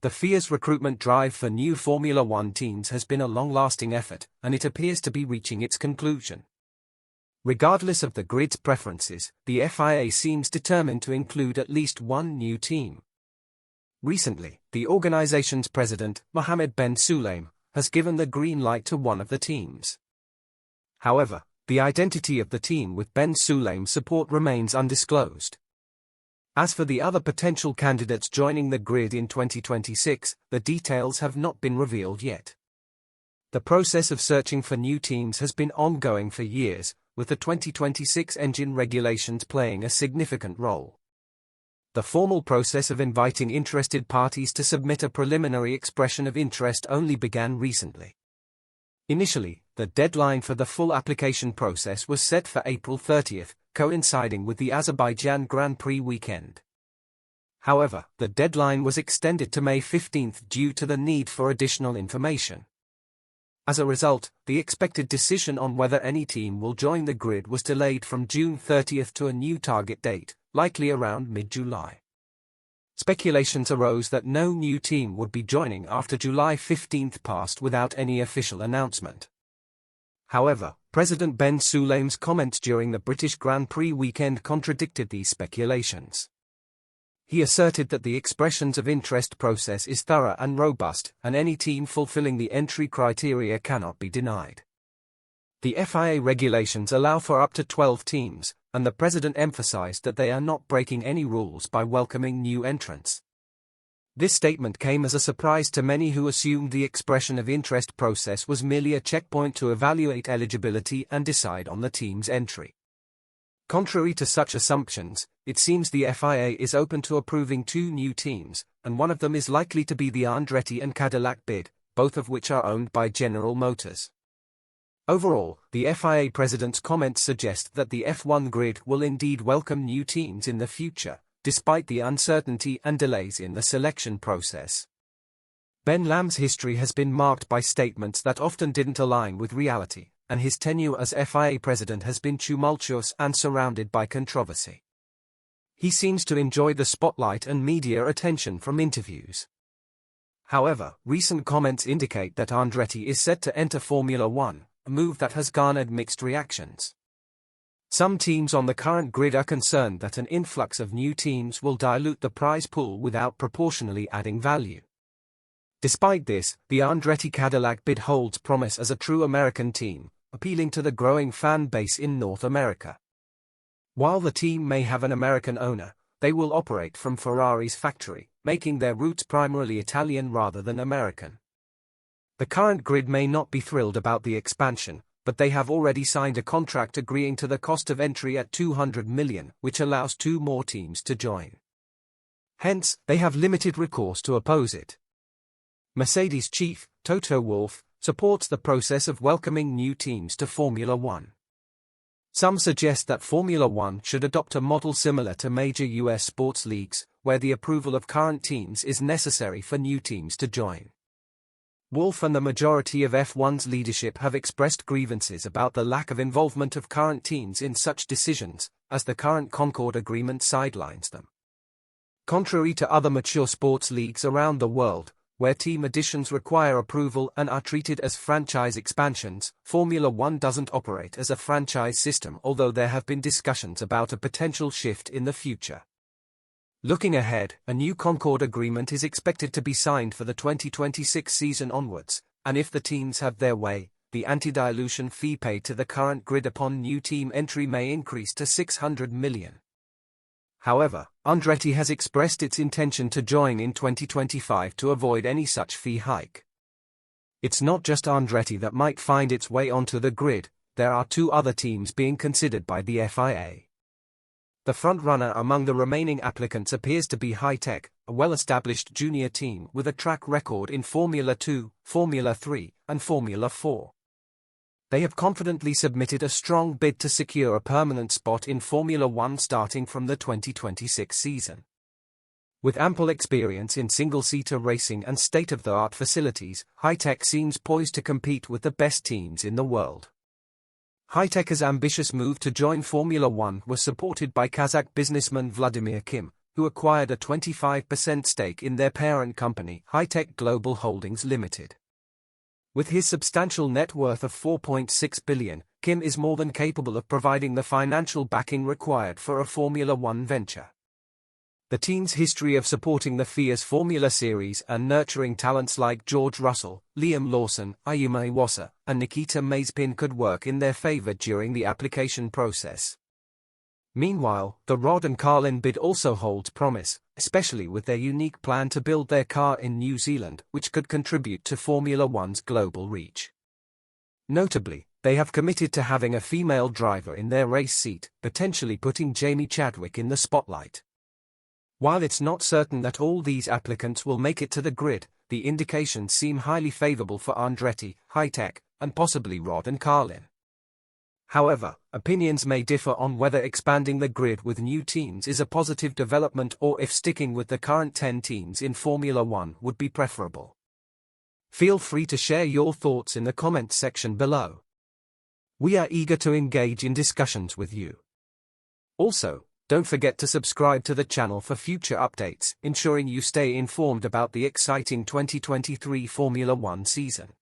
The FIA's recruitment drive for new Formula One teams has been a long-lasting effort, and it appears to be reaching its conclusion. Regardless of the grid's preferences, the FIA seems determined to include at least one new team. Recently, the organization's president, Muhammed Ben Sulayem, has given the green light to one of the teams. However, the identity of the team with Ben Sulayem's support remains undisclosed. As for the other potential candidates joining the grid in 2026, the details have not been revealed yet. The process of searching for new teams has been ongoing for years, with the 2026 engine regulations playing a significant role. The formal process of inviting interested parties to submit a preliminary expression of interest only began recently. Initially, the deadline for the full application process was set for April 30th, coinciding with the Azerbaijan Grand Prix weekend. However, the deadline was extended to May 15th due to the need for additional information. As a result, the expected decision on whether any team will join the grid was delayed from June 30th to a new target date, likely around mid-July. Speculations arose that no new team would be joining after July 15th passed without any official announcement. However, President Ben Sulayem's comments during the British Grand Prix weekend contradicted these speculations. He asserted that the expressions of interest process is thorough and robust, and any team fulfilling the entry criteria cannot be denied. The FIA regulations allow for up to 12 teams, and the president emphasized that they are not breaking any rules by welcoming new entrants. This statement came as a surprise to many who assumed the expression of interest process was merely a checkpoint to evaluate eligibility and decide on the team's entry. Contrary to such assumptions, it seems the FIA is open to approving two new teams, and one of them is likely to be the Andretti and Cadillac bid, both of which are owned by General Motors. Overall, the FIA president's comments suggest that the F1 grid will indeed welcome new teams in the future, despite the uncertainty and delays in the selection process. Ben Lam's history has been marked by statements that often didn't align with reality, and his tenure as FIA president has been tumultuous and surrounded by controversy. He seems to enjoy the spotlight and media attention from interviews. However, recent comments indicate that Andretti is set to enter Formula One, a move that has garnered mixed reactions. Some teams on the current grid are concerned that an influx of new teams will dilute the prize pool without proportionally adding value. Despite this, the Andretti Cadillac bid holds promise as a true American team, appealing to the growing fan base in North America. While the team may have an American owner, they will operate from Ferrari's factory, making their roots primarily Italian rather than American. The current grid may not be thrilled about the expansion, but they have already signed a contract agreeing to the cost of entry at $200 million, which allows two more teams to join. Hence, they have limited recourse to oppose it. Mercedes chief, Toto Wolff, supports the process of welcoming new teams to Formula One. Some suggest that Formula One should adopt a model similar to major US sports leagues, where the approval of current teams is necessary for new teams to join. Wolff and the majority of F1's leadership have expressed grievances about the lack of involvement of current teams in such decisions, as the current Concord Agreement sidelines them. Contrary to other mature sports leagues around the world, where team additions require approval and are treated as franchise expansions, Formula One doesn't operate as a franchise system, although there have been discussions about a potential shift in the future. Looking ahead, a new Concord Agreement is expected to be signed for the 2026 season onwards, and if the teams have their way, the anti-dilution fee paid to the current grid upon new team entry may increase to $600 million. However, Andretti has expressed its intention to join in 2025 to avoid any such fee hike. It's not just Andretti that might find its way onto the grid, there are two other teams being considered by the FIA. The front-runner among the remaining applicants appears to be Hi-Tech, a well-established junior team with a track record in Formula 2, Formula 3, and Formula 4. They have confidently submitted a strong bid to secure a permanent spot in Formula One starting from the 2026 season. With ample experience in single-seater racing and state-of-the-art facilities, Hi-Tech seems poised to compete with the best teams in the world. Hi-Tech's ambitious move to join Formula One was supported by Kazakh businessman Vladimir Kim, who acquired a 25% stake in their parent company, Hi-Tech Global Holdings Limited. With his substantial net worth of $4.6 billion, Kim is more than capable of providing the financial backing required for a Formula One venture. The team's history of supporting the FIA's Formula Series and nurturing talents like George Russell, Liam Lawson, Ayumu Iwasa, and Nikita Mazepin could work in their favor during the application process. Meanwhile, the Rod and Carlin bid also holds promise, especially with their unique plan to build their car in New Zealand, which could contribute to Formula One's global reach. Notably, they have committed to having a female driver in their race seat, potentially putting Jamie Chadwick in the spotlight. While it's not certain that all these applicants will make it to the grid, the indications seem highly favorable for Andretti, Hi-Tech, and possibly Rod and Carlin. However, opinions may differ on whether expanding the grid with new teams is a positive development or if sticking with the current 10 teams in Formula One would be preferable. Feel free to share your thoughts in the comments section below. We are eager to engage in discussions with you. Also, don't forget to subscribe to the channel for future updates, ensuring you stay informed about the exciting 2023 Formula One season.